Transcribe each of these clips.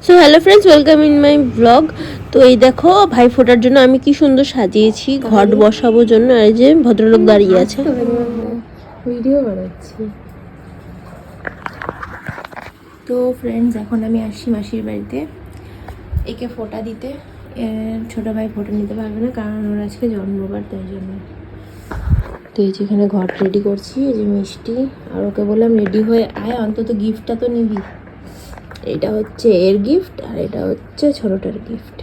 So hello friends, welcome in my blog. তো এই দেখো ভাই ফোটার জন্য আমি কি সুন্দর সাজিয়েছি ঘট বসাবোর জন্য। আর এই যে ভদ্রলোক দাঁড়িয়ে আছে, ভিডিও বানাচ্ছি। তো ফ্রেন্ডস, এখন আমি আসছি মাসির বাড়িতে একে ফোঁটা দিতে। ছোটো ভাই ফোঁটা নিতে পারবে না, কারণ ওর আজকে জন্মবার, তাই জন্য। তো এই যেখানে ঘট রেডি করছি, এই যে মিষ্টি, আর ওকে বললাম রেডি হয়ে আয়, অন্তত গিফটটা তো নিবি। এটা হচ্ছে এর গিফট, আর এটা হচ্ছে ছোটটার গিফট।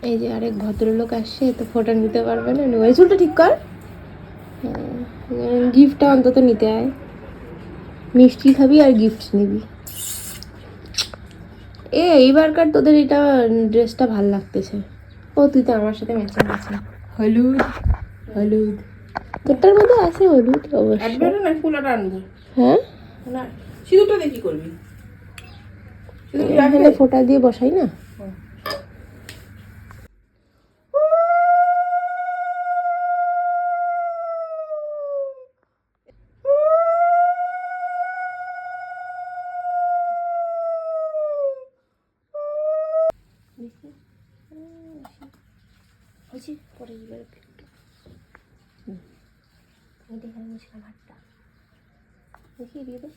এই যে আরেক ভদ্রলোক আসছে, তো ফোঁটা নিতে পারবে না, ওই চুলটা ঠিক কর। গিফটটা অন্তত নিতে আয়, মিষ্টি খাবি আর গিফট নিবি। এইবারকার তোদের এটা ড্রেসটা ভাল লাগতেছে। ও তুই তো আমার সাথে ম্যাচিং আছে, হলুদ হলুদ। তোরটার মধ্যে আছে হলুদ অবশ্যই। না ফুলটা আনবো। হ্যাঁ, না সিঁদুরটা দেখি করবি। এখানে ফোঁটা দিয়ে বসাই না। পরে দেখানো মুশকিল হাতটা দেখিয়ে দিয়ে দে।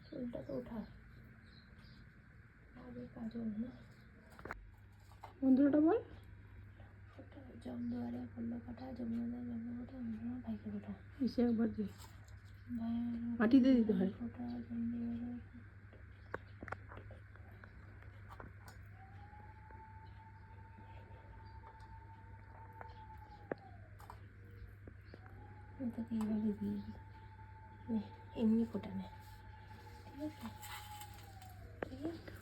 চুলটা তো উঠা আগে কাজল না। বন্ধুটা বল। জমদুয়ারে পড়লো কাটা, যমুনা জমনা কাটা, আমার ভাইকে কাটা। এসে একবার দে, মাটিতে দিতে হয়। ফোটা জমদুয়ারে তোকে এইভাবে দিয়ে দিই, এমনি ফোটা নেয়, ঠিক আছে?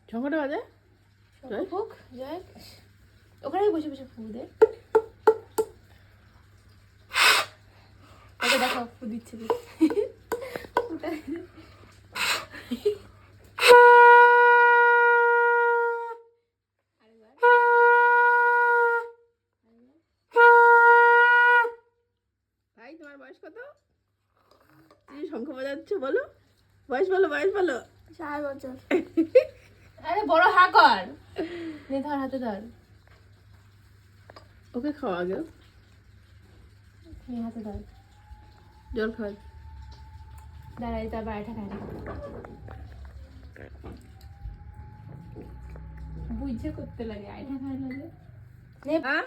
ঝগড়া বাজে ফুক জয়, ওখানেই বসে বসে ফুক দে। ওকে দেখো ফু দিচ্ছে। ভাই তোমার বয়স কত? তুমি শঙ্খ বাজাচ্ছ, বলো বয়স, বলো বয়স বলো। 4 বছর। আরে বড় হা কর, নে ধর হাতে ধর, ওকে খাওয়া আগে, নে হাতে ধর, জল খাওয়া। দাঁড়াই তার বাড়িটা খাই না, বুঝে করতে লাগে, আইটা খাই লাগে। নে হ্যাঁ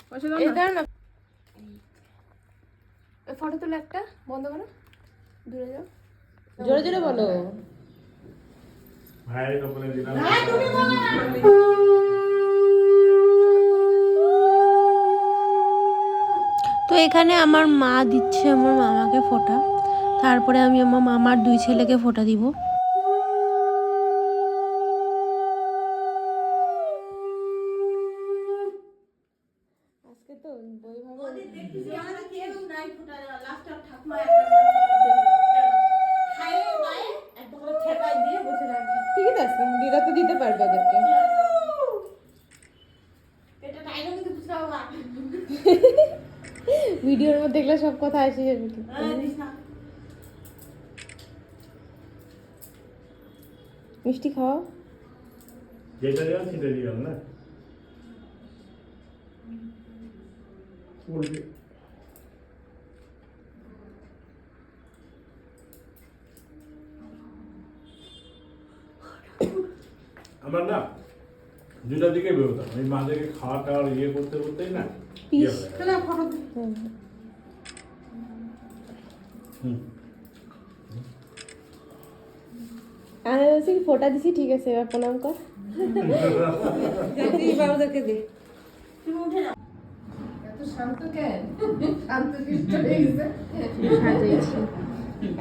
পয়সা দাও এই না। দাঁড়া না, ফটো তুলে একটা, বন্ধ করো, দূরে যাও, জোরে জোরে বলো। ভাইয়ের কপালে দিলাম। তো এখানে আমার মা দিচ্ছে আমার মামাকে ফোঁটা, তারপরে আমি আমার মামার 2 ছেলেকে ফোঁটা দিব। আজকে তো ঠিক আছে, দিদা তো দিতে পারবে ওদেরকে। ভিডিওর মধ্যে দেখলে সব কথা আসে যাবে। মিষ্টি খাওয়া, যেটা দিলাম সেটা দিলাম না। বলবি আমার না 2টার দিকে বেরোতাম, এই মাঝে খাওয়া টাওয়ার ইয়ে করতে করতেই না ইয়ে হয়ে যায়। হুম। আমি বলছি ফোটা দিছি, ঠিক আছে, এবার প্রণাম কর। বাবুদেরকে দে। সাজিয়েছি,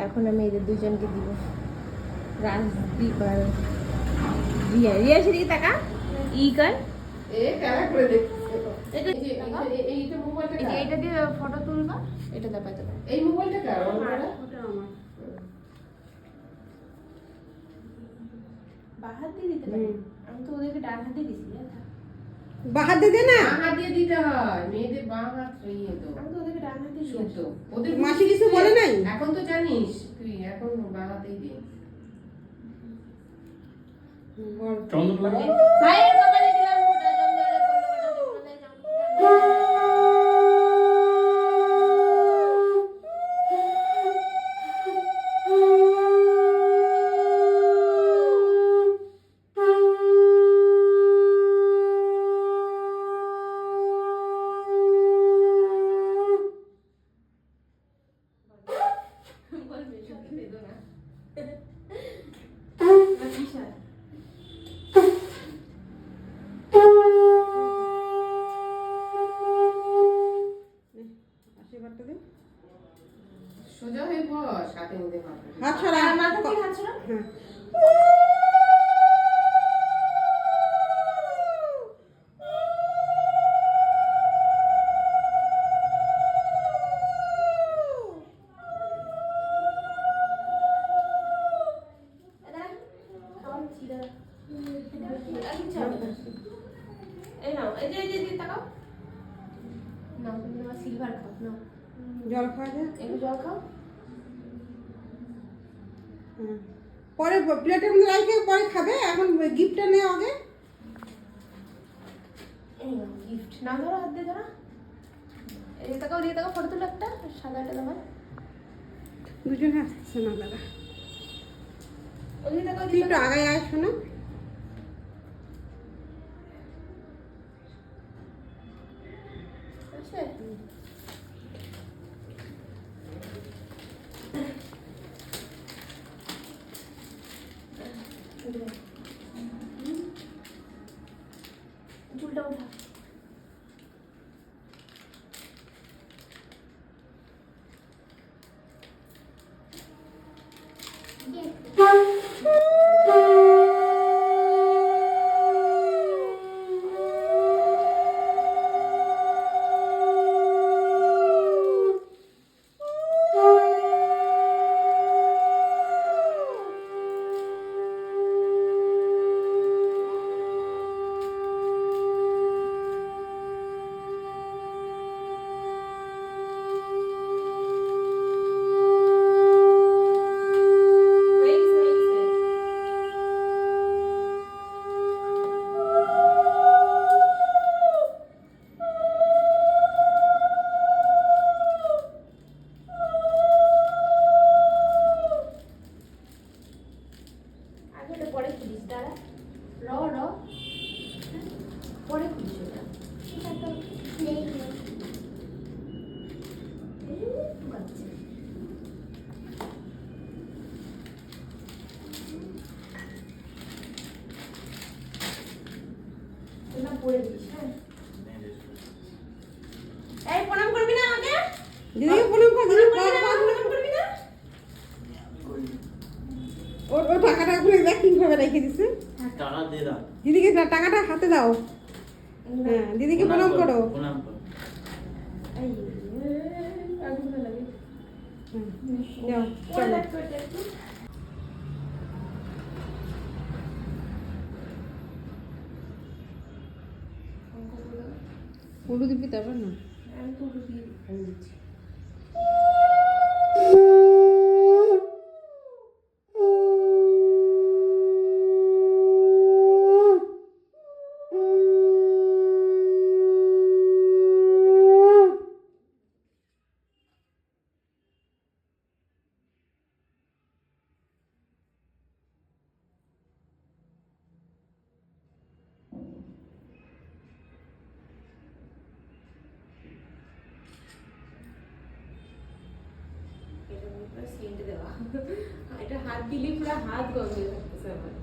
এখন আমি এদের 2জনকে দিব। রাজদীপ আর রিয়া, রিয়া সেদিকে তাকা, ই কর। এটা দিয়ে ফটো তুলবা, এটা দেখাতে পারো। এই মোবাইলটা কার? বাঁ হাত দিয়ে দিতে পারি, আমি তো ওদেরকে ডান হাত দিয়ে দিছি। বাহার দে না, বাঁ হাত দিয়ে দিতে হয়, মেয়েদের বাঁ হাত ইয়ে তো। আমি তো ওদেরকে ডান হাত দিয়ে দিই। তো ওদের মাসি কিছু বলে নাই? এখন তো জানিস তুই, এখন বাঁ হাতেই দে। চন্দন লাগা ভাইয়ের কপালে দিলাম ফোঁটা, চন্দনে পড়লো কাটা চন্দনে সোজা হয়ে বস, হাতে মধ্যে হাত রাখ। হাত ছড়া, মাথা থেকে হাত ছড়া। হ্যাঁ। এই নাও, এই যে তাকাও। নাও, তুমি আমার সিলভার খাও, নাও। জল খাওয়া যায়? একটু জল খাও। হ্যাঁ। পরে প্লেটের মধ্যে রাখে পরে খাবে, এখন গিফটটা নেও আগে। এই নাও গিফট, নাও ধরো, হাত দিয়ে ধরো। এই তাকাও, দিয়ে তাকাও, ফটো তুলো একটা, সাদাটা তোমার। দুজনে আসতেছে না দাদা, ওদিকে তাকাও, তুই দিয়ে একটু তাকাও। আগায় আয় শোনা। আছে? চুলটা উঠা। আগে ওটা পরে খুলিস, দাঁড়া। র পরে খুলিস ওটা। এটা তো নেই। বাচ্চা। তোরা পরে দিস, হ্যাঁ? এই প্রণাম করবি না আমাকে? দিদিকে প্রণাম কর, দিদি প্রণাম করবি না? ওর টাকাটা খুলে দেখ কিভাবে রেখে দিছে। টাকা দিয়ে দাও। দিদিকে টাকাটা হাতে দাও। হ্যাঁ, দিদিকে প্রণাম করো। প্রণাম করো। এই আগুন লাগে। যাও পরে চলো। লাগতো এটা একটু। হলুদ দিবি তারপর না। আমি তো দিয়ে দিচ্ছি। সেন্ট দেওয়া, এটা হাত দিলে পুরো হাত গন্ধে থাকতেছে আমার।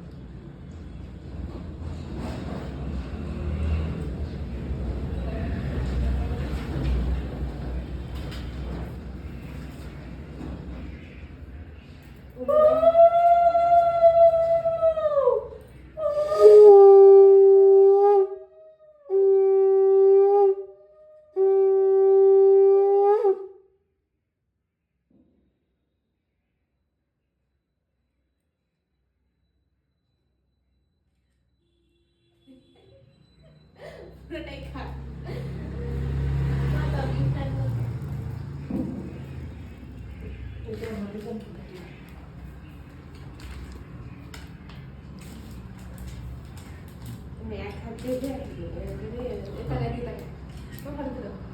পুরোটাই খা। এক হাত দিয়ে এটা লাগিয়ে দাও। ভালো করে দাও।